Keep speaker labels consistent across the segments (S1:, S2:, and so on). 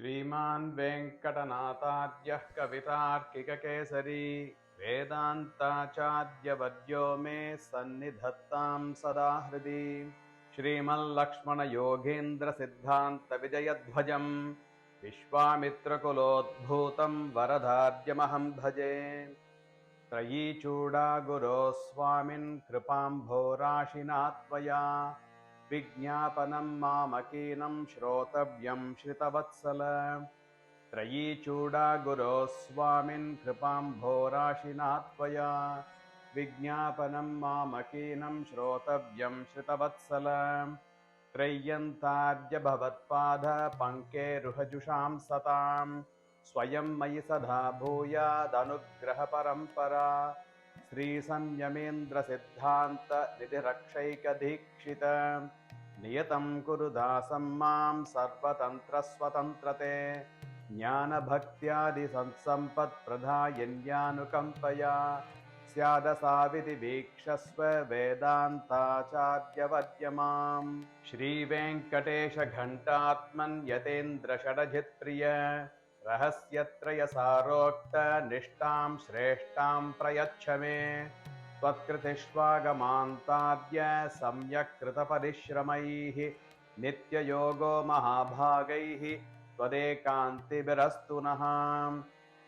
S1: श्रीमान् वेङ्कटनाथार्यः कवितार्किककेसरी वेदान्ताचार्यवर्यो मे सन्निधत्तां सदा हृदि श्रीमल्लक्ष्मणयोगीन्द्रसिद्धान्तविजयध्वजं विश्वामित्रकुलोद्भूतं वरदार्यमहं भजे। त्रयीचूडा गुरोः स्वामिन् कृपाम्भोराशिना त्वया विज्ञापनं मामकीनं श्रोतव्यं श्रितवत्सल। त्रयीचूडा गुरोः स्वामिन् कृपाम्भोराशिना त्वया विज्ञापनं मामकीनं श्रोतव्यं श्रितवत्सल। त्रय्यन्ताद्य भवत्पाद पङ्केरुहजुषां सतां स्वयं मयि सदा भूयादनुग्रहपरम्परा। श्रीसंयमेन्द्रसिद्धान्त निधिरक्षैकदीक्षित नियतं कुरु दासं मां सर्वतन्त्रस्वतन्त्रते ज्ञानभक्त्यादिसत्सम्पत्प्रदायन्यानुकम्पया स्यादसाविधि वीक्षस्व वेदान्ताचार्यवर्यमां। श्रीवेङ्कटेशघण्टात्मन् यतेन्द्रषडजित्प्रिय रहस्यत्रयसारोक्त निष्ठां श्रेष्ठां प्रयच्छ मे। त्वत्कृतिष्वागमान्ताद्य सम्यक् कृतपरिश्रमैः नित्ययोगो महाभागैः त्वदेकान्तिभिरस्तु नः।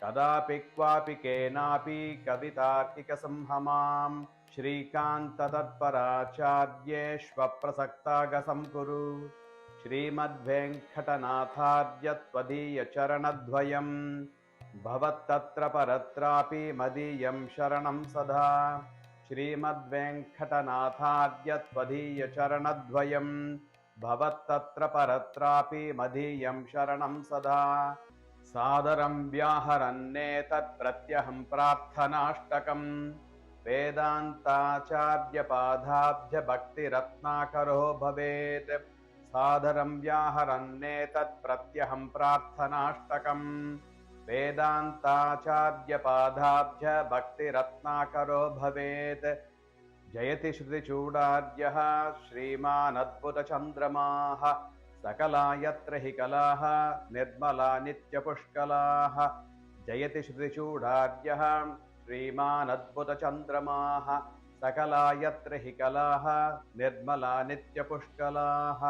S1: कदापि क्वापि केनापि कवितार्किकसंहमां श्रीकान्ततत्पराचार्येष्वप्रसक्तागसं कुरु। श्रीमद्वेङ्कटनाथार्य त्वदीयचरणद्वयं भवत्तत्र परत्रापि मदीयं शरणं सदा। श्रीमद्वेङ्कटनाथार्य त्वदीयचरणद्वयं भवत्तत्र परत्रापि मदीयं शरणं सदा। सादरं व्याहरन्नेतत्प्रत्यहं प्रार्थनाष्टकं वेदान्ताचार्यपादाब्ज भक्तिरत्नाकरो भवेत्। सादरं व्याहरन्नेतत्प्रत्यहं प्रार्थनाष्टकं वेदान्ताचार्यपादाब्ज भक्तिरत्नाकरो भवेत्। जयति श्रुतिचूडार्यः श्रीमानद्भुतचन्द्रमाः सकलायत्र हि कलाः निर्मला नित्यपुष्कलाः। जयति श्रुतिचूडार्यः श्रीमानद्भुतचन्द्रमाः सकलायत्र हि कलाः निर्मला नित्यपुष्कलाः।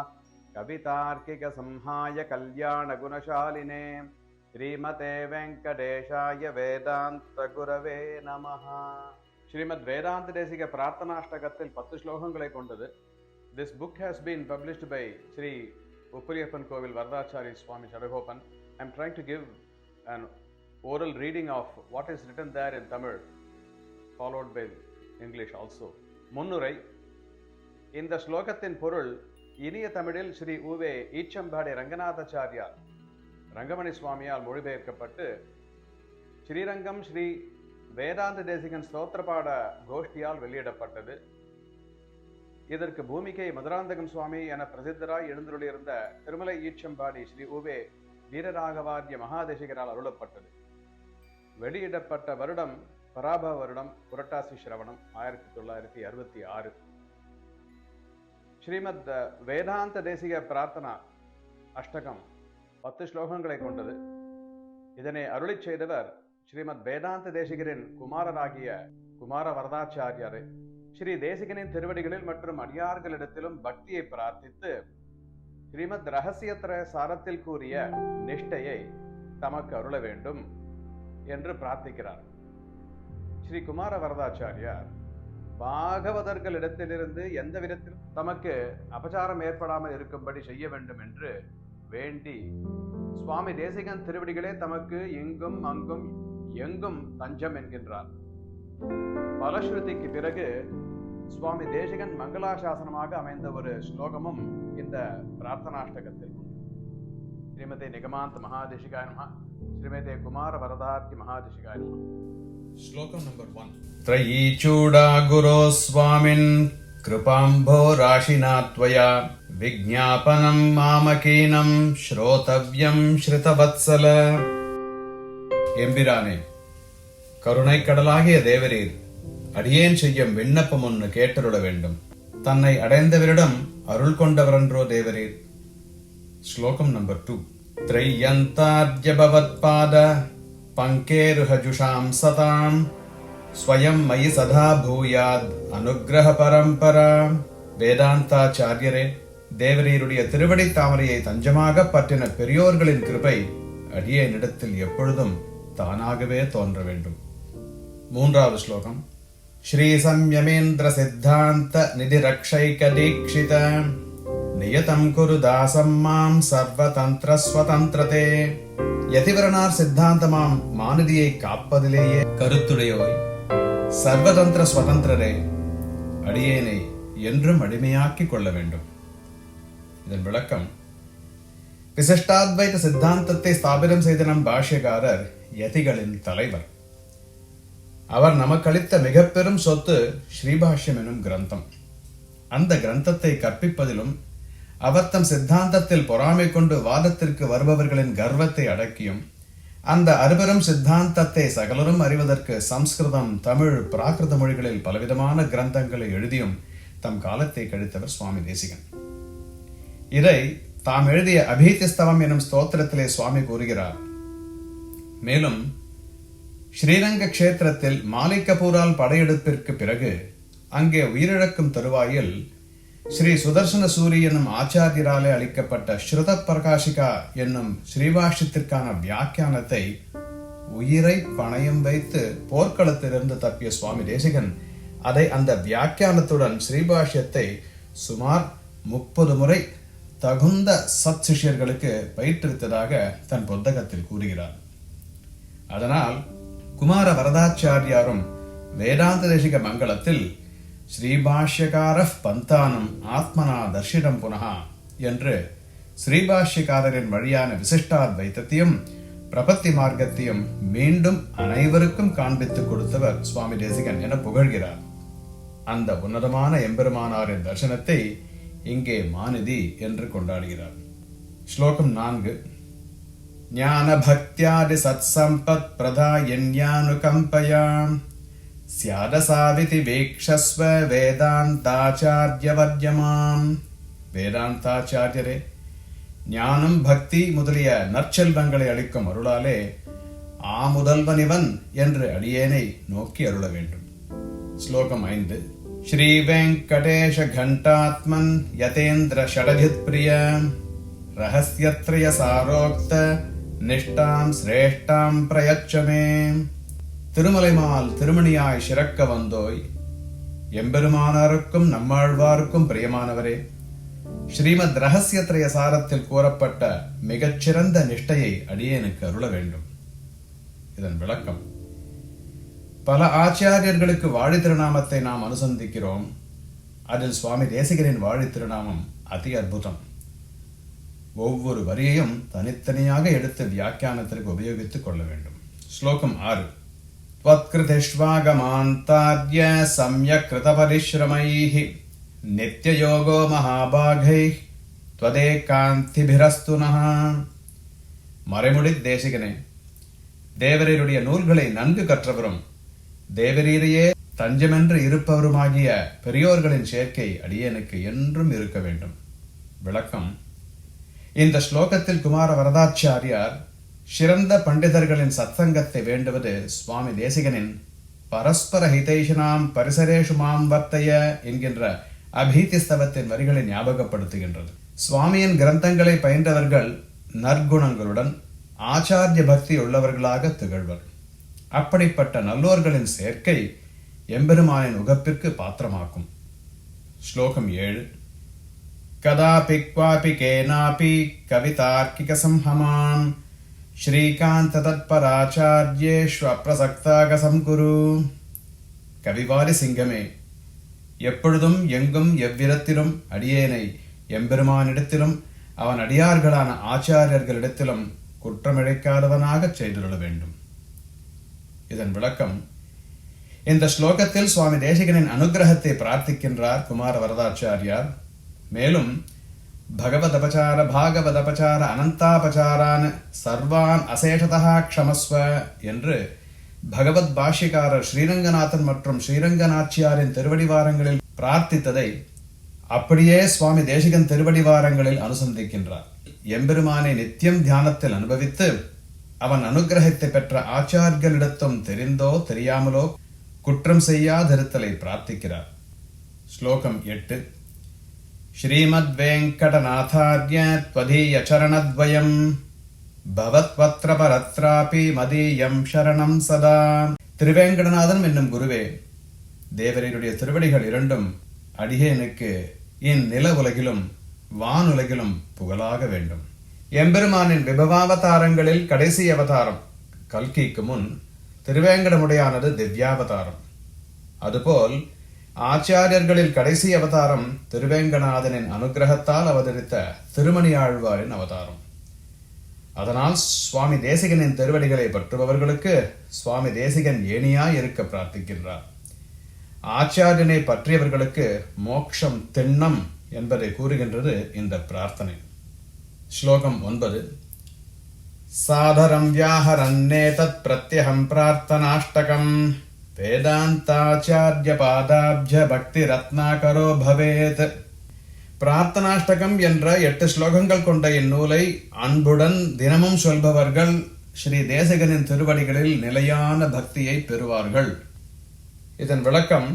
S1: कवितार्किकसंहाय कल्याणगुणशालिने श्रीमते वेङ्कटेशाय वेदान्तगुरवे नमः। श्रीमद् वेदांत देसिक प्रार्थनाष्टकत्तिल 10 श्लोकங்களை கொண்டது. This book has been published by Sri Uppuriyappan Kovil Varadhachariar Swami Chadagopan. I am trying to give an oral reading of what is written there in Tamil, followed by English also. முன்னுரை. இந்த ஸ்லோகத்தின் பொருள் இனிய தமிழில் ஸ்ரீ உவே ஈச்சம்பாடி ரங்கநாதாச்சாரியார் ரங்கமணி சுவாமியால் மொழிபெயர்க்கப்பட்டு ஸ்ரீரங்கம் ஸ்ரீ வேதாந்த தேசிகன் ஸ்தோத்திரபாட கோஷ்டியால் வெளியிடப்பட்டது. இதற்கு பூமிகை மதுராந்தகம் சுவாமி என பிரசித்தராய் எழுந்துள்ளிருந்த திருமலை ஈச்சம்பாடி ஸ்ரீ உவே வீரராகவார்ய மகாதேசிகரால் அருளப்பட்டது. வெளியிடப்பட்ட வருடம் பராப வருடம் புரட்டாசி சிரவணம் 1966. ஸ்ரீமத் வேதாந்த தேசிக பிரார்த்தனா அஷ்டகம் 10 ஸ்லோகங்களை கொண்டது. இதனை அருளிச் செய்தவர் ஸ்ரீமத் வேதாந்த தேசிகரின் குமாரராகிய குமார வரதாச்சாரியார். ஸ்ரீ தேசிகனின் திருவடிகளில் மற்றும் அடியார்களிடத்திலும் பக்தியை பிரார்த்தித்து ஸ்ரீமத் ரகசியத்திர சாரத்தில் கூறிய நிஷ்டையை தமக்கு அருள வேண்டும் என்று பிரார்த்திக்கிறார். ஸ்ரீ குமார வரதாச்சாரியார் பாகவதர்களிடத்திலிருந்து எந்த விதத்திலும் தமக்கு அபச்சாரம் ஏற்படாமல் இருக்கும்படி செய்ய வேண்டும் என்று வேண்டி சுவாமி தேசிகன் திருவடிகளே தமக்கு இங்கும் அங்கும் எங்கும் தஞ்சம் என்கின்றார். பலஸ்ருதிக்கு பிறகு சுவாமி தேசிகன் மங்களாசாசனமாக அமைந்த ஒரு ஸ்லோகமும் இந்த பிரார்த்தனாஷ்டகத்தில் உண்டு. ஸ்ரீமதே நிகமாந்த மகாதேசிகாய நமः. ஸ்ரீமதே குமார வரதார்த்தி மகாதேசிகாய நமः. ஸ்லோகம் நம்பர் 1. त्रयीचूडा गुरो स्वामिन् कृपाम्भो राशिना त्वया विज्ञापनं मामकीनं श्रोतव्यं श्रितवत्सल. எம்பிரானே, கருணை கடலாகிய தேவரீர், அடியேன் செய்யும் விண்ணப்பம் ஒன்று கேட்டருள வேண்டும். தன்னை அடைந்தவரிடம் அருள் கொண்டவரன்றோ தேவரீர். ஸ்லோகம் நம்பர் 2. த்ரையந்தார்ய பவத்பாத பங்கேருஹஜுஷாம் சதாம் ஸ்வயம் மயி சதா பூயாத் அனுக்கிரக பரம்பரா. வேதாந்தாச்சாரியரே, தேவரீருடைய திருவடி தாமரையை தஞ்சமாக பற்றின பெரியோர்களின் கிருபை அடியேனிடத்தில் எப்பொழுதும் தானாகவே தோன்ற வேண்டும். 3வது ஸ்லோகம். ஸ்ரீ சம்யமேந்திர சித்தாந்த நிதி ரக்ஷைக தீக்ஷித நியதம் குரு தாசம் மாம் சர்வதந்திர ஸ்வதந்திரதே. யதிவரனார் சித்தாந்தமாம் மாநிதியை காப்பதிலேயே கருத்துடையோய் சர்வதந்திர ஸ்வதந்திரரே, அடியேனை என்றும் அடிமையாக்கிக் கொள்ள வேண்டும். இதன் விளக்கம். விசிஷ்டாத்வைத சித்தாந்தத்தை ஸ்தாபிதம் செய்த நம் பாஷ்யக்காரர் யதிகளின் தலைவர். அவர் நமக்களித்த மிக பெரும் சொத்து ஸ்ரீபாஷ்யம் எனும் கிரந்தம். அந்த கிரந்தத்தை கற்பிப்பதிலும் அவர் தம் சித்தாந்தத்தில் பொறாமை கொண்டு வாதத்திற்கு வருபவர்களின் கர்வத்தை அடக்கியும் அந்த அறுபெரும் சித்தாந்தத்தை சகலரும் அறிவதற்கு சம்ஸ்கிருதம், தமிழ், பிராகிருத மொழிகளில் பலவிதமான கிரந்தங்களை எழுதியும் தம் காலத்தை கழித்தவர் சுவாமி தேசிகன். இதை தாம் எழுதிய அபீதிஸ்தவம் எனும் ஸ்தோத்திரத்திலே சுவாமி கூறுகிறார். மேலும் ஸ்ரீரங்க கஷேத்திரத்தில் மாலிகபூரால் படையெடுப்பிற்கு பிறகு அங்கே உயிரிழக்கும் தருவாயில் ஸ்ரீ சுதர்சன சூரி என்னும் ஆச்சாரியராலே அளிக்கப்பட்ட ஸ்ருத பிரகாஷிகா என்னும் ஸ்ரீபாஷ்யத்திற்கான வியாக்கியானத்தை உயிரை பணயம் வைத்து போர்க்களத்திலிருந்து தப்பிய சுவாமி தேசிகன் அதை அந்த வியாக்கியானத்துடன் ஸ்ரீபாஷ்யத்தை சுமார் 30 முறை தகுந்த சத் சிஷ்யர்களுக்கு பயிற்றுவித்ததாக தன் புத்தகத்தில் கூறுகிறார். அதனால் குமார வரதாச்சாரியாரும் வேதாந்த தேசிக மங்களத்தில் ஸ்ரீபாஷ்யகார பந்தானம் ஆத்மனா தர்ஷிடம் புனகா என்று ஸ்ரீபாஷ்யக்காரரின் வழியான விசிஷ்டாத்வைத்தத்தையும் பிரபத்தி மார்க்கத்தையும் மீண்டும் அனைவருக்கும் காண்பித்துக் கொடுத்தவர் சுவாமி தேசிகன் என புகழ்கிறார். அந்த உன்னதமான எம்பெருமானாரின் தர்சனத்தை இங்கே மாநிதி என்று கொண்டாடுகிறார். ஸ்லோகம் 4. ஞான பக்தியாதி சத் சம்பத் பிரதாயன்யானுகம்பயாம் ஸ்யாதசாவிதி வீக்ஷஸ்வ வேதாந்தாச்சார்யவர்யமாம். வேதாந்தாச்சாரியரே, ஞானம், பக்தி முதலிய நற்செல்வங்களை அளிக்கும் அருளாலே முதல்வனிவன் என்று அடியேனை நோக்கி அருள வேண்டும். ஸ்லோகம் 5. ஸ்ரீ வெங்கடேஷ கண்டாத்மன் யதேந்திர ஷடஜித் பிரிய ரஹஸ்யத்ரய சாரோக்த நிஷ்டாம் சிரேஷ்டாம் பிரயச்சமே. திருமலைமால் திருமணியாய் சிறக்க வந்தோய், எம்பெருமானாருக்கும் நம்மாழ்வாருக்கும் பிரியமானவரே, ஸ்ரீமத் ரகசியத்ரய சாரத்தில் கூறப்பட்ட மிகச்சிறந்த நிஷ்டையை அடியேனுக்கு அருள வேண்டும். இதன் விளக்கம். பல ஆச்சாரியர்களுக்கு வாழி திருநாமத்தை நாம் அனுசந்திக்கிறோம். அதில் சுவாமி தேசிகனின் வாழி திருநாமம் அதி அற்புதம். ஒவ்வொரு வரியையும் தனித்தனியாக எடுத்து வியாக்கியானத்திற்கு உபயோகித்துக் கொள்ள வேண்டும். ஸ்லோகம் 6. त्वत्कृतिष्वागमान्तार्य सम्यक् कृतपरिश्रमैः नित्ययोगो महाभागैः त्वदेकान्तिभिरस्तु नः. மறைமுடி தேசிகனே, தேவரீருடைய நூல்களை நன்கு கற்றவரும் தேவரீரையே தஞ்சமென்று இருப்பவருமாகிய பெரியோர்களின் சேர்க்கை அடியேனுக்கு என்றும் இருக்க வேண்டும். விளக்கம். இந்த ஸ்லோகத்தில் குமார வரதாச்சாரியார் சிறந்த பண்டிதர்களின் சத்சங்கத்தை வேண்டுவது சுவாமி தேசிகனின் பரஸ்பர ஹிதைஷனாம் பரிசரேஷு மாம் வர்த்தய என்கின்ற அபீதிஸ்தவத்தின் வரிகளை ஞாபகப்படுத்துகின்றது. சுவாமியின் கிரந்தங்களை பயின்றவர்கள் நற்குணங்களுடன் ஆச்சாரிய பக்தி உள்ளவர்களாக திகழ்வர். அப்படிப்பட்ட நல்லோர்களின் சேர்க்கை எம்பெருமானின் உகப்பிற்கு பாத்திரமாக்கும். ஸ்லோகம் 7. கதாபி க்வாபி கேனாபி கவிதார்க்கிக சம்ஹமாம் ஸ்ரீகாந்த தத்பராச்சார்யேஷ்வ பிரசக்தாக சம்குரு. கவிவாரி சிங்கமே, எப்பொழுதும் எங்கும் எவ்விடத்திலும் அடியேனை எம்பெருமானிடத்திலும் அவன் அடியார்களான ஆச்சாரியர்களிடத்திலும் குற்றமிழைக்காதவனாக செய்துள்ள வேண்டும். இதன் விளக்கம். இந்த ஸ்லோகத்தில் சுவாமி தேசிகனின் அனுகிரகத்தை பிரார்த்திக்கின்றார் குமார வரதாச்சாரியார். மேலும் பகவதபசார பாகவதபசார அனந்தாபசாரான் சர்வான் அசேஷதா க்ஷமஸ்வ என்று பகவத் பாஷ்யக்காரர் ஸ்ரீரங்கநாதன் மற்றும் ஸ்ரீரங்கநாச்சியாரின் திருவடிவாரங்களில் பிரார்த்தித்ததை அப்படியே சுவாமி தேசிகன் திருவடிவாரங்களில் அனுசந்திக்கின்றார். எம்பெருமானை நித்தியம் தியானத்தில் அனுபவித்து அவன் அனுகிரகத்தை பெற்ற ஆச்சாரியர்களிடத்தும் தெரிந்தோ தெரியாமலோ குற்றம் செய்யாதிருத்தலை பிரார்த்திக்கிறார். ஸ்லோகம் 8. ஸ்ரீமத் வெங்கடநாதார்ய த்வதீய சரணத்வயம் பவத்வத்ர பரத்ராபி மதீயம் சரணம் சதா. திருவேங்கடநாதன் என்னும் குருவே, தேவரீருடைய திருவடிகள் இரண்டும் அடியேனுக்கு இந்நில உலகிலும் வானுலகிலும் புகழாக வேண்டும். எம்பெருமானின் விபவாவதாரங்களில் கடைசி அவதாரம் கல்கிக்கு முன் திருவேங்கடமுடையானது திவ்யாவதாரம். அதுபோல் ஆச்சாரியர்களில் கடைசி அவதாரம் திருவேங்கடநாதனின் அனுகிரகத்தால் அவதரித்த திருமணியாழ்வாரின் அவதாரம். அதனால் சுவாமி தேசிகனின் திருவடிகளை பற்றுபவர்களுக்கு சுவாமி தேசிகன் ஏணியாய் இருக்க பிரார்த்திக்கின்றார். ஆச்சாரியனை பற்றியவர்களுக்கு மோட்சம் திண்ணம் என்பதை கூறுகின்றது இந்த பிரார்த்தனை. ஸ்லோகம் 9. சாதரம் வியாஹரன்னேதத் பிரத்யஹம் பிரார்த்தனாஷ்டகம் வேதாந்தாச்சார்ய பாதாப்ஜ பக்தி ரத்னாகரோ பவேத். பிரார்த்தனாஷ்டகம் என்ற 8 ஸ்லோகங்கள் கொண்ட இந்நூலை அன்புடன் தினமும் சொல்பவர்கள் ஸ்ரீ தேசிகனின் திருவடிகளில் நிலையான பக்தியை பெறுவார்கள். இதன் விளக்கம்: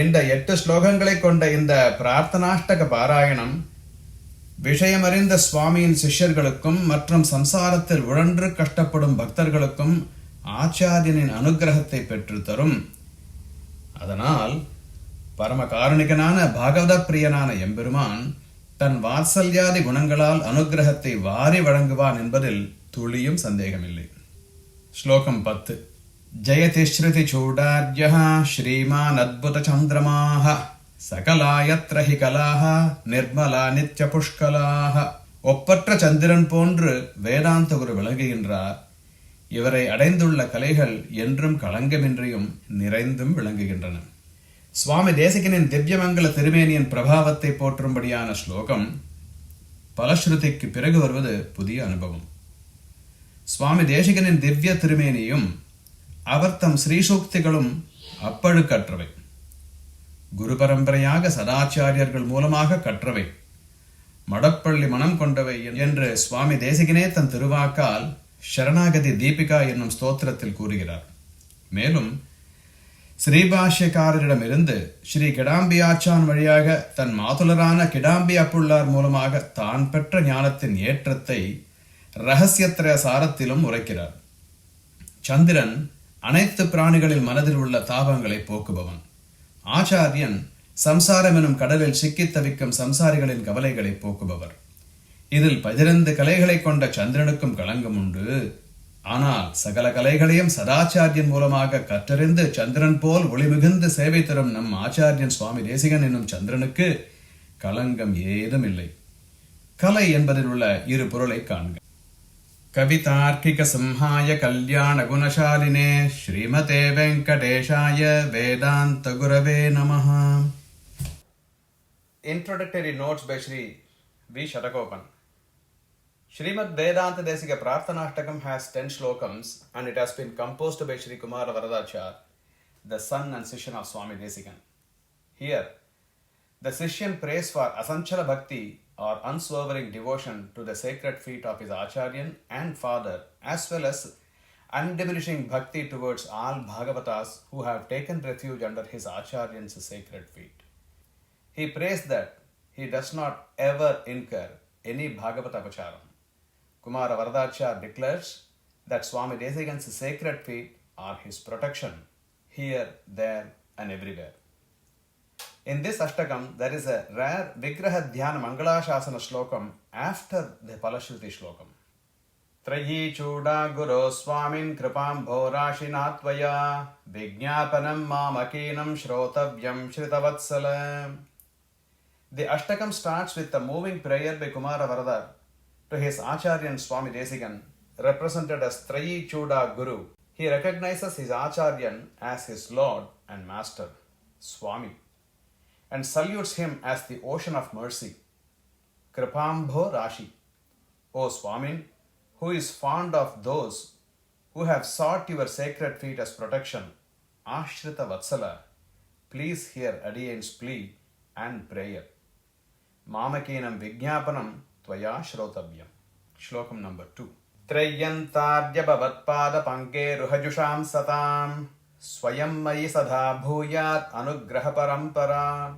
S1: இந்த 8 ஸ்லோகங்களை கொண்ட இந்த பிரார்த்தனாஷ்டக பாராயணம் விஷயமறிந்த சுவாமியின் சிஷ்யர்களுக்கும் மற்றும் சம்சாரத்தில் உழன்று கஷ்டப்படும் பக்தர்களுக்கும் ஆச்சாரியனின் அனுகிரகத்தை பெற்று தரும். அதனால் பரம காருணிகனான பாகவத பிரியனான எம்பெருமான் தன் வாத்சல்யாதி குணங்களால் அனுகிரகத்தை வாரி வழங்குவான் என்பதில் துளியும் சந்தேகமில்லை. ஸ்லோகம் 10. ஜயதி ஸ்ருதி சூடார்யः ஸ்ரீமான் அத்புத சந்திரமாः சகலாயத்ர ஹி கலாः நிர்மலா நித்ய புஷ்கலாः. ஒப்பற்ற சந்திரன் போன்று வேதாந்த குரு விளங்குகின்றார். இவரை அடைந்துள்ள கலைகள் என்றும் களங்கமின்றியும் நிறைந்தும் விளங்குகின்றன. சுவாமி தேசிகனின் திவ்யமங்கல திருமேனியின் பிரபாவத்தை போற்றும்படியான ஸ்லோகம் பலஸ்ருதிக்கு பிறகு வருவது புதிய அனுபவம். சுவாமி தேசிகனின் திவ்ய திருமேனியும் அவர் தம் ஸ்ரீசூக்திகளும் அப்பழுக்கற்றவை. குரு பரம்பரையாக சதாச்சாரியர்கள் மூலமாக கற்றவை, மடப்பள்ளி மனம் கொண்டவை என்று சுவாமி தேசிகனே தன் திருவாக்கால் சரணாகதி தீபிகா என்னும் ஸ்தோத்திரத்தில் கூறுகிறார். மேலும் ஸ்ரீபாஷ்யக்காரரிடமிருந்து ஸ்ரீ கிடாம்பியாச்சான் வழியாக தன் மாதுலரான கிடாம்பி அப்புள்ளார் மூலமாக தான் பெற்ற ஞானத்தின் ஏற்றத்தை ரகசியத்திர சாரத்திலும் உரைக்கிறார். சந்திரன் அனைத்து பிராணிகளின் மனதில் உள்ள தாபங்களை போக்குபவன். ஆச்சாரியன் சம்சாரம் எனும் கடலில் சிக்கித் தவிக்கும் சம்சாரிகளின் கவலைகளை போக்குபவர். இதில் 12 கலைகளை கொண்ட சந்திரனுக்கும் களங்கம் உண்டு. ஆனால் சகல கலைகளையும் சதாச்சாரியன் மூலமாக கற்றறிந்து சந்திரன் போல் ஒளிமிகுந்து சேவை தரும் நம் ஆச்சாரியன் சுவாமி தேசிகன் என்னும் சந்திரனுக்கு களங்கம் ஏதும் இல்லை. கலை என்பதில் உள்ள இரு பொருளை காண்க. கவிதார்க்கிக சிம்ஹாய கல்யாண குணசாலினே ஸ்ரீமதே வெங்கடேஷாய வேதாந்த குரவே நமஹ. Introductory notes by Shri V. Shatakopan. Srimad Vedanta Desika Prarthanashtakam has 10 slokams and it has been composed by Shri Kumara Varadhachariar, the son and Sishyan of Swami Desikan. Here, the Sishyan prays for asanchala bhakti or unswerving devotion to the sacred feet of his Acharyan and father, as well as undiminishing bhakti towards all Bhagavatas who have taken refuge under his Acharyan's sacred feet. He prays that he does not ever incur any Bhagavata apacharam. Kumara Varadhachariar declares that Swami Desikan's sacred feet are his protection, here, there and everywhere. In this Ashtakam, there is a rare Vigraha Dhyana Mangalashasana Shlokam after the Palashruti Shlokam. Trayi Chuda Guru Swamin Kripam Bhorashinatvaya Vijñāpanam Mamakinam Shrotavyam Shritavatsala. The Ashtakam starts with a moving prayer by Kumara Varadar to his Acharyan Swami Desikan, represented as Trayi Chuda Guru. He recognizes his Acharyan as his Lord and Master, Swami, and salutes him as the ocean of mercy, Kripambho Rashi. O Swami, who is fond of those who have sought your sacred feet as protection, Ashrita Vatsala, please hear Adiyan's plea and prayer. Mamakinam Vijñāpanam tvaya shrotavyam. Shlokam number 2. Trayantarya bhavatpada panke ruhajusham satam swayam mayi sadha bhuyat anugraha parampara.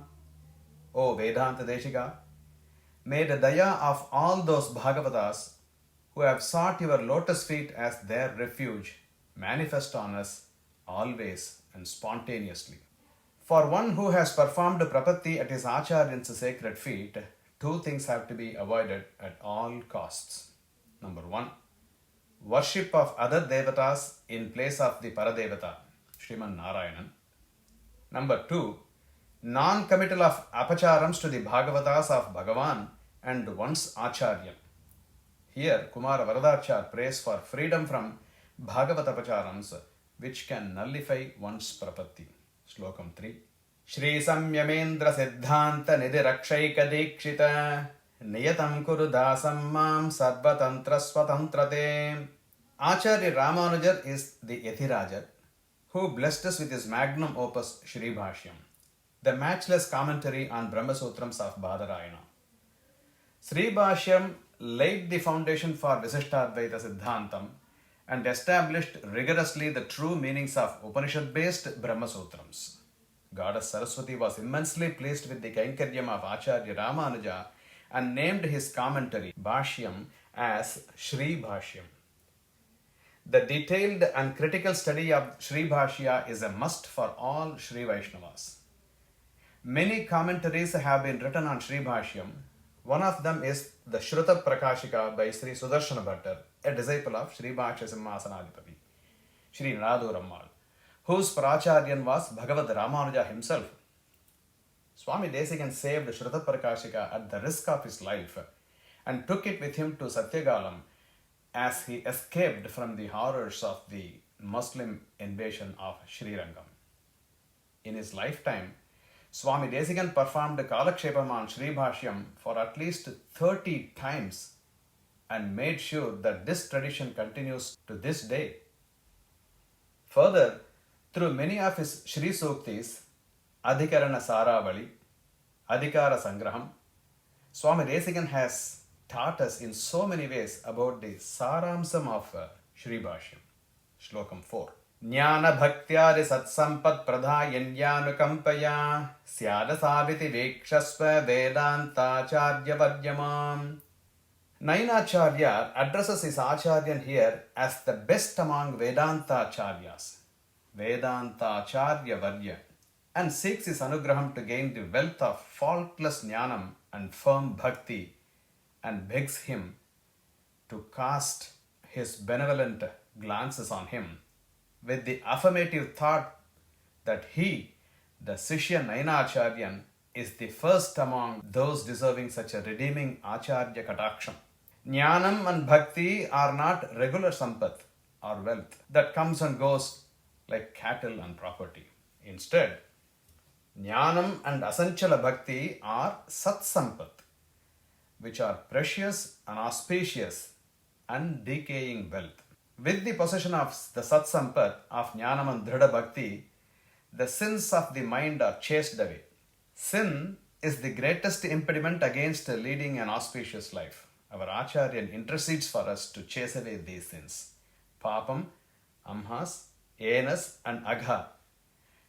S1: O Vedanta Deshika, may the daya of all those Bhagavatas who have sought your lotus feet as their refuge manifest on us always and spontaneously. For one who has performed prapatti at his Acharyan's sacred feet, two things have to be avoided at all costs. Number 1, worship of other devatas in place of the Paradevata, Sriman Narayanan. Number 2, non-committal of apacharams to the Bhagavatas of Bhagavan and one's Acharya. Here, Kumara Varadhachariar prays for freedom from Bhagavata apacharams which can nullify one's prapatti. Shlokam 3. Shri Samyamendra Siddhanta Nidhi Rakshaika Dikshita Niyatam Kuru Dasam Mam Sarvatantra Swatantrate. Acharya Ramanujar is the Yathiraja who blessed us with his magnum opus Shri Bhashyam, the matchless commentary on Brahma Sutrams of Badarayana. Sri Bhashyam laid the foundation for Visishtadvaita Siddhantam and established rigorously the true meanings of Upanishad-based Brahma Sutrams. Goddess Saraswati was immensely pleased with the Kainkaryam of Acharya Ramanuja and named his commentary Bhashyam as Shri Bhashyam. The detailed and critical study of Shri Bhashya is a must for all Shri Vaishnavas. Many commentaries have been written on Shri Bhashyam. One of them is the Shruta Prakashika by Sri Sudarshana Bhattar, a disciple of Shri Bhashya Simhasanadipati, Shri Naradurammal, whose Pracharyan was Bhagavad Ramanuja himself. Swami Desikan saved Shruta Prakashika at the risk of his life and took it with him to Satyagalam as he escaped from the horrors of the Muslim invasion of Sri Rangam. In his lifetime, Swami Desikan performed Kalakshepam on Shri Bhashyam for at least 30 times and made sure that this tradition continues to this day. Further, through many of his Shri Suktis, Adhikarana Saravali, Adhikara Sangraham, Swami Desikan has taught us in so many ways about the Saramsam of Shri Bhashyam. Shlokam 4. Jnana bhaktyari satsampat pradhayanyanukampaya syada saviti vekshasva vedantacharya vadyamam. Nainacharya addresses his Acharyan here as the best among Vedantacharyas, Vedantacharya Varya, and seeks his anugraham to gain the wealth of faultless jnanam and firm bhakti, and begs him to cast his benevolent glances on him with the affirmative thought that he, the Sishya Nainacharyan, is the first among those deserving such a redeeming Acharya Kataksham. Jnanam and Bhakti are not regular sampat or wealth that comes and goes like cattle and property. Instead, Jnanam and Asanchala Bhakti are Sat Sampat, which are precious and auspicious and decaying wealth. With the possession of the Sat Sampat of Jnanam and Dhrida Bhakti, the sins of the mind are chased away. Sin is the greatest impediment against leading an auspicious life. Our Acharyan intercedes for us to chase away these sins. Papam, Amhas, Enas and Agha.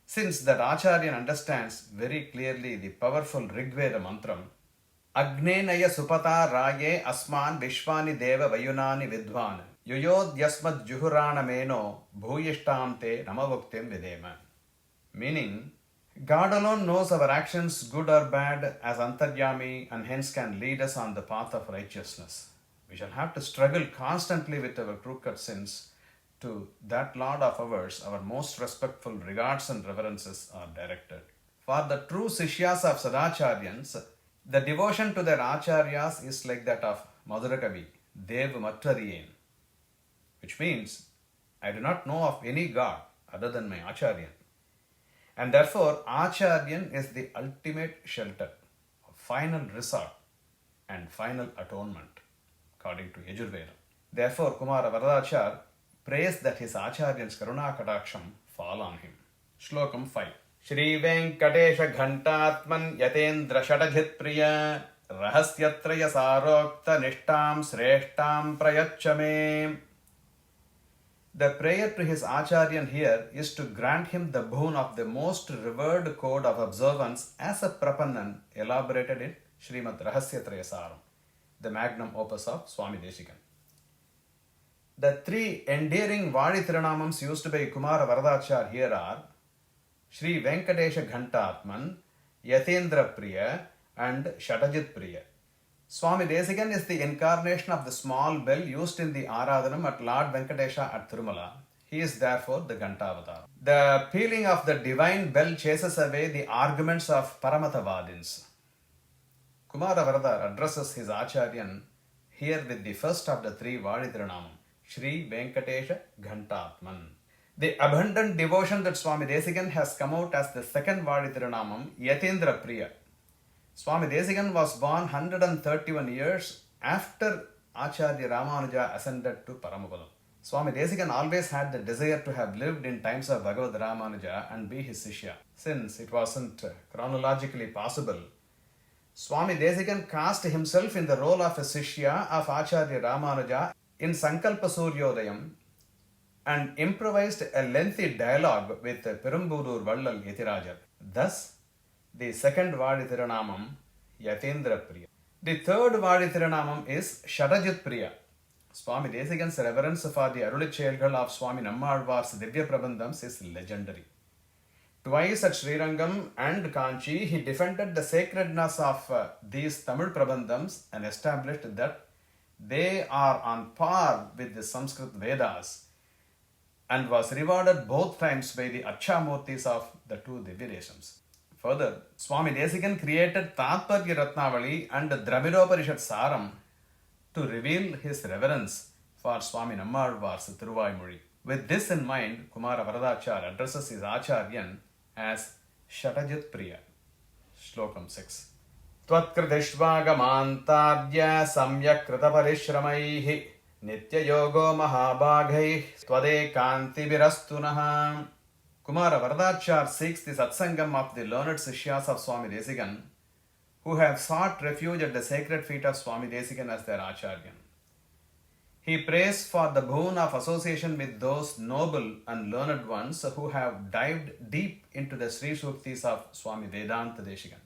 S1: Since that Acharyan understands very clearly the powerful Rigveda mantram, Agnenaya Supata Raye Asman Vishwani Deva Vayunani Vidvan Yuyod Yasmad Juhurana Meno Bhuyishtamte Namavuktim Videma. Meaning, God alone knows our actions, good or bad, as Antaryami, and hence can lead us on the path of righteousness. We shall have to struggle constantly with our crooked sins. To that Lord of ours, our most respectful regards and reverences are directed. For the true Sishyas of Sadacharyans, the devotion to their Acharyas is like that of Madhurakavi, Dev Mattariyen, which means, I do not know of any God other than my Acharyan. And therefore, Acharyan is the ultimate shelter, final resort, and final atonement, according to Yajurveda. Therefore, Kumara Varadhachariar prays that his Acharyan's Karuna Kataksham fall on him. Shlokam 5. Shri Venkatesha Ghantatman Yatendra Shadajit Priya rahasyatraya sarokta nishtam sreshtam prayachcha me. The prayer to his Acharyan here is to grant him the boon of the most revered code of observance as a Prapannan elaborated in Srimad Rahasyatraya Saram, the magnum opus of Swami Desikan. The three endearing Vadi Thiranamams used by Kumara Varadhachariar here are Shri Venkatesha Ghantatman, Yathendra Priya and Shatajit Priya. Swami Desikan is the incarnation of the small bell used in the Aradhanam at Lord Venkatesha at Tirumala. He is therefore the Ghantavatar. The pealing of the divine bell chases away the arguments of Paramatavadins. Kumara Varada addresses his Acharyan here with the first of the three Vadithranamam, Shri Venkatesha Ghantatman. The abundant devotion that Swami Desikan has come out as the second Vadithranamam, Yathendra Priya. Swami Desikan was born 131 years after Acharya Ramanuja ascended to Paramapadam. Swami Desikan always had the desire to have lived in times of Bhagavad Ramanuja and be his Sishya. Since it wasn't chronologically possible, Swami Desikan cast himself in the role of a Sishya of Acharya Ramanuja in Sankalpa Suryodayam and improvised a lengthy dialogue with Perumbudur Vallal Yatirajar. Thus, the second Vadithiranamam, Yathendra Priya. The third Vadithiranamam is Shatajit Priya. Swami Desikan's reverence for the Arulichayalgal of Swami Nammalvar's Divya Prabandhams is legendary. Twice at Srirangam and Kanchi, he defended the sacredness of these Tamil Prabandhams and established that they are on par with the Sanskrit Vedas and was rewarded both times by the Achamurtis of the two Divyadeshams. Further, Swami Desikan created Tatparya Ratnavali and Dravidoparishad Saram to reveal his reverence for Swami Nammalvar's Thiruvaimozhi. With this in mind, Kumara Varadhachariar addresses his Acharyan as Shatajit Priya. Shlokam 6. Tvatkritishvagamantadya samyakrita parishramaihi nitya yogo mahabhagaih tvadekanti virastunaha. Kumara Varadhachariar seeks the satsangam of the learned Sishyas of Swami Desikan who have sought refuge at the sacred feet of Swami Desikan as their Acharyan. He prays for the boon of association with those noble and learned ones who have dived deep into the Sri Suktis of Swami Vedanta Desikan.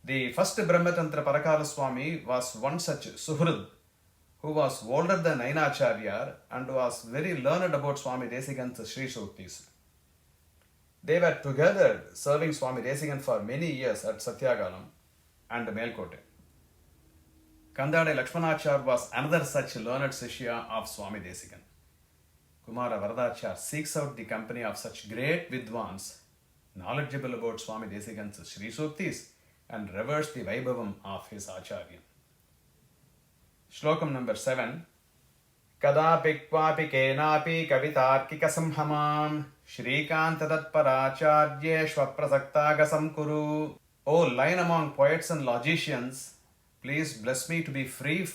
S1: The first Brahmatantra Parakala Swami was one such Suhrud who was older than Ainacharya and was very learned about Swami Desikan's Sri Suktis. They were together serving Swami Desikan for many years at Satyagalam and Melkote. Kandade Lakshmanachar was another such learned Sishya of Swami Desikan. Kumara Varadhachariar seeks out the company of such great Vidwans, knowledgeable about Swami Desikan's Sri Suktis and reveres the Vaibhavam of his Acharya. Shlokam number 7. Kadapi kvapi kenapi kavitarkika samhamam Shrikanta tatparacharye shvaprasaktagasam kuru. O line among poets and logicians, please bless me to be free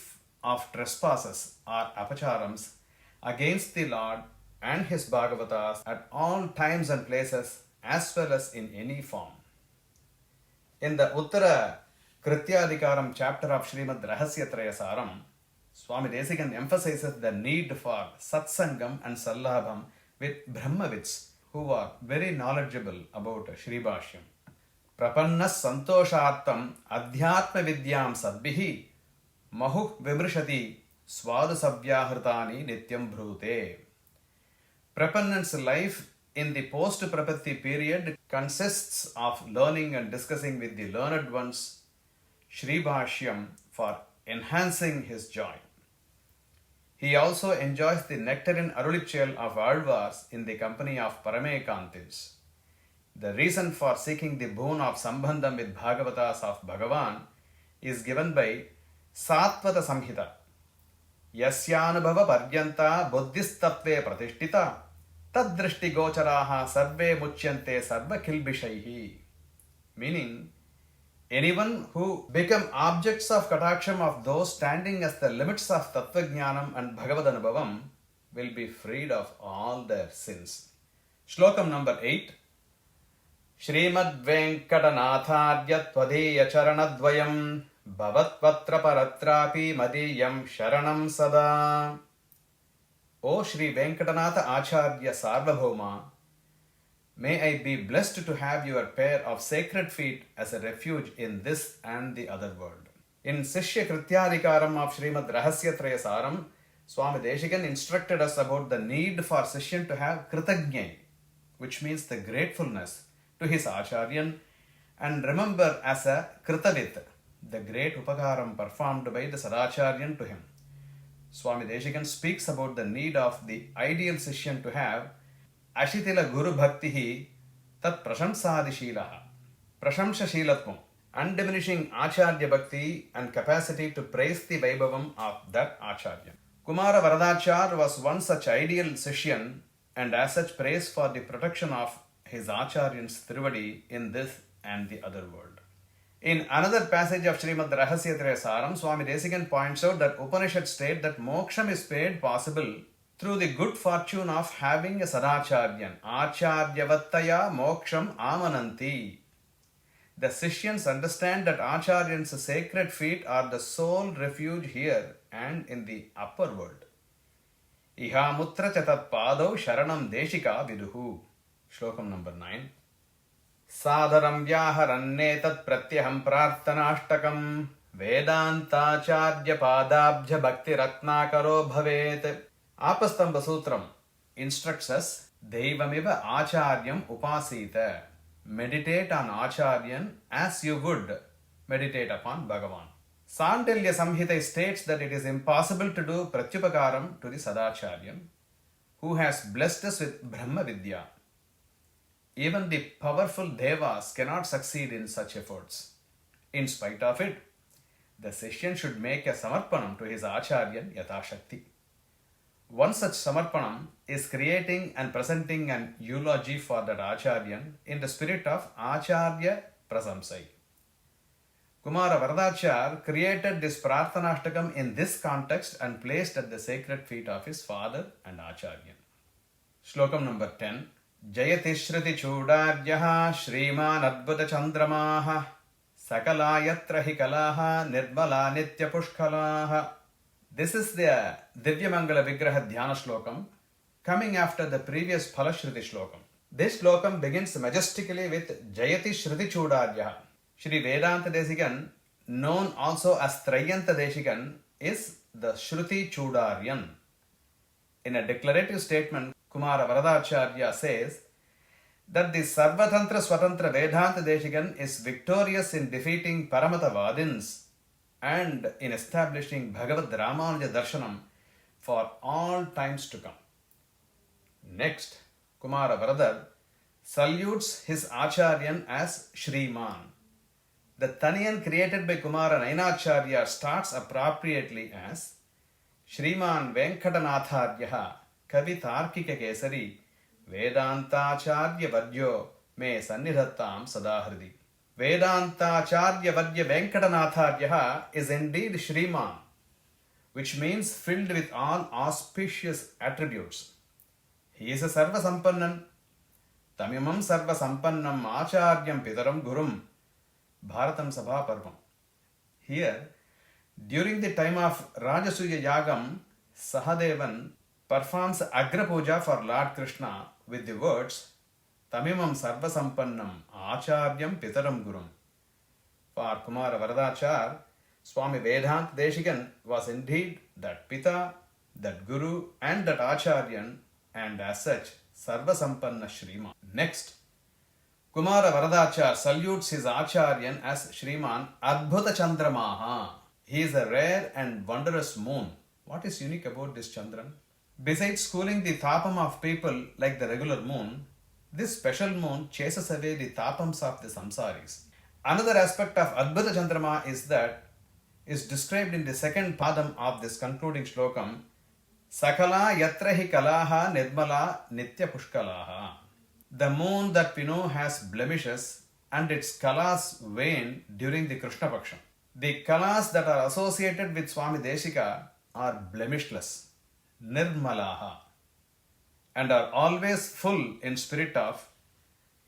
S1: of trespasses or apacharams against the Lord and his Bhagavatas at all times and places as well as in any form. In the Uttara Krityadikaram chapter of Srimad Rahasyatraya Saram, Swami Desikan emphasizes the need for satsangam and sallabham with Brahmavits who are very knowledgeable about Shri Bhashyam. Prapannas santoshartam adhyatma vidyam sadbihi mahu vimrishati swadu savyahritani nityam bhrute. Prapannan's life in the post-Prapatti period consists of learning and discussing with the learned ones Shri Bhashyam for enhancing his joy. He also enjoys the nectarine Arulichayal of Alvars in the company of Paramekantis. The reason for seeking the boon of Sambandham with Bhagavatas of Bhagavan is given by Satvata Samhita. Yasyanubhava paryanta buddhistatve pratishtita tadrishti gocharaha sarve muchyante sarva kilbishaihi. Meaning, anyone who become objects of kataksham of those standing as the limits of Tattvajnanam and Bhagavad Anubhavam will be freed of all their sins. Shlokam number 8. Srimad Venkatanatharya Tvadeya Charanadvayam Bhavatvatra paratrapi madiyam sharanam sada. O Shri Venkatanatha Acharya Sarvabhauma, may I be blessed to have your pair of sacred feet as a refuge in this and the other world. In Sishya Krityadikaram of Srimad Rahasya Trayasaram, Swami Desikan instructed us about the need for Sishyan to have Kritagnya, which means the gratefulness to his Acharyan, and remember as a Kritavit, the great Upakaram performed by the Sadacharyan to him. Swami Desikan speaks about the need of the ideal Sishyan to have Ashitila Guru Bhaktihi Tat Prashamsadishilaha, Prashamshashilatvam, undiminishing Acharya Bhakti and capacity to praise the Vaibhavam of that Acharya. Kumara Varadhachariar was one such ideal Sishyan and as such prays for the protection of his Acharyan's Trivadi in this and the other world. In another passage of Srimad Rahasya Trayasaram, Swami Desikan points out that Upanishad state that moksham is made possible through the good fortune of having a Sadacharyan. Acharyavattaya moksham amananti. The Sishyans understand that Acharyans' sacred feet are the sole refuge here and in the upper world. Iha mutra chatat padau sharanam deshika viduhu. Shlokam number 9. Sadharam vyaharannetat pratyaham prarthanashtakam vedantacharya padabhya bhakti ratnakaro bhavet. Apastamba Sutram instructs us Devamiva Acharyam Upasita. Meditate on Acharyan as you would meditate upon Bhagavan. Sandilya Samhita states that it is impossible to do Pratyupakaram to the Sadacharyan who has blessed us with Brahma Vidya. Even the powerful Devas cannot succeed in such efforts. In spite of it, the Sishyan should make a Samarpanam to his Acharyan Yatashakti. One such Samarpanam is creating and presenting an eulogy for that Acharyan in the spirit of Acharya Prasamsai. Kumara Varadhachariar created this Prarthanashtakam in this context and placed at the sacred feet of his father and Acharyan. Shlokam number 10. Jayati Shruti Chudaryaha Shriman Adbhuta Chandramaha Sakalayatra Hikalaha Nirmala Nitya Pushkalaha. This is the Divyamangala Vigraha Dhyana Shlokam coming after the previous Phalashruti Shlokam. This Shlokam begins majestically with Jayati Shruti Chudaryaha. Shri Vedanta Desikan, known also as Trayanta Desikan, is the Shruti Chudaryan. In a declarative statement, Kumara Varadhacharya says that the Sarvatantra Swatantra Vedanta Desikan is victorious in defeating Paramata Vadins and in establishing Bhagavad Ramanuja Darshanam for all times to come. Next, Kumara Varadar salutes his Acharyan as Shriman. The Taniyan created by Kumara Nainacharya starts appropriately as Shriman Venkatanatharyaha Kavi Tarkika Kesari Vedantacharya Vadyo Me Sannidhattam Sadahridi. Vedantacharya Vadya Venkatanatharyaha is indeed Shriman, which means filled with all auspicious attributes. He is a Sarva Sampannan. Tamimam Sarva Sampannam Acharyam Pitaram Gurum. Bharatam Sabha Parvam. Here, during the time of Rajasuya Yagam, Sahadevan performs Agra Puja for Lord Krishna with the words Tamimam Sarva Sampannam Acharyam Pitaram Gurum. For Kumara Varadhachariar, Swami Vedanta Desikan was indeed that Pita, that Guru and that Acharyan, and as such Sarva Sampanna Shriman. Next, Kumara Varadhachariar salutes his Acharyan as Shriman Adbhuta Chandramaha. He is a rare and wondrous moon. What is unique about this Chandran? Besides cooling the tapam of people like the regular moon, this special moon chases away the tapams of the samsaris. Another aspect of Adbhuta Chandrama is described in the second padam of this concluding shlokam, Sakala Yatrahi Kalaha Nirmala Nitya Pushkalaha. The moon that we know has blemishes and its kalas wane during the Krishna Paksha. The kalas that are associated with Swami Desika are blemishless, nirmalaha, and are always full in spirit of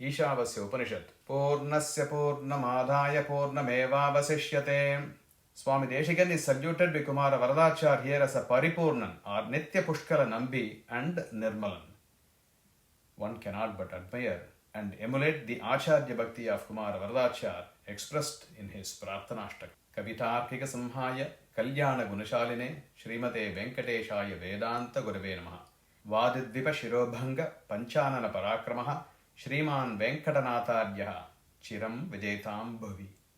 S1: Ishavasya Upanishad. Purnasya Purnamadhaya Purnamevavasishyate. Swami Desikan is saluted by Kumara Varadhachariar here as a Paripurnan or Nitya Pushkala Nambi and Nirmalan. One cannot but admire and emulate the Acharya Bhakti of Kumara Varadhachar expressed in his Prarthanashtakam. Kavitarkika Samhaya Kalyana Gunashaline Srimate Venkateshaya Vedanta Gurave Namaha. Vadidvipa Shirobhanga Panchanana Parakramaha Shriman Venkatanatharyaha Chiram Vijetam Bhavi.